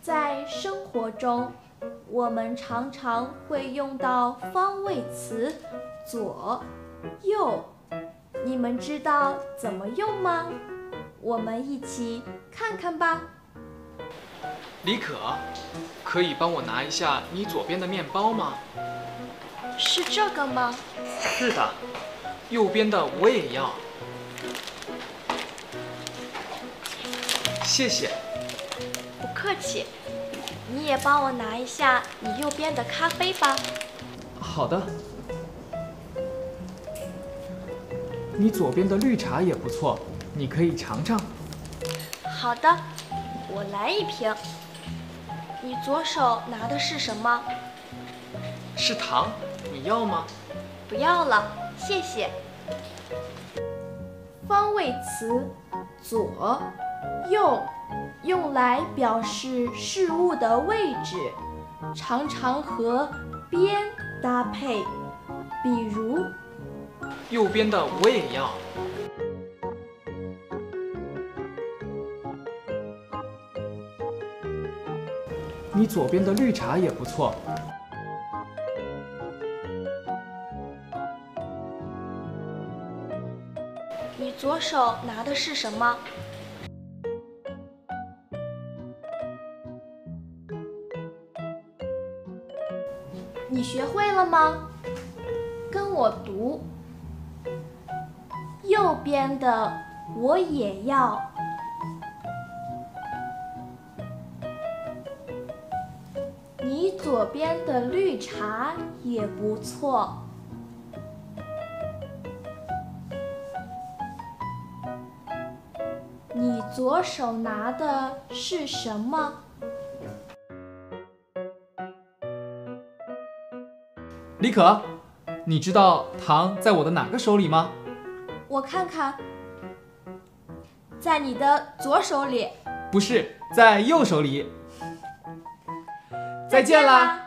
在生活中，我们常常会用到方位词左、右，你们知道怎么用吗？我们一起看看吧。李可，可以帮我拿一下你左边的面包吗？是这个吗？是的，右边的我也要。谢谢。不客气。你也帮我拿一下你右边的咖啡吧。好的。你左边的绿茶也不错，你可以尝尝。好的，我来一瓶。你左手拿的是什么？是糖，你要吗？不要了，谢谢。方位词左、右用来表示事物的位置，常常和边搭配，比如右边的我也要。你左边的绿茶也不错。你左手拿的是什么？你学会了吗？跟我读。右边的我也要。你左边的绿茶也不错。你左手拿的是什么？李可，你知道糖在我的哪个手里吗？我看看，在你的左手里。不是，在右手里。再见啦！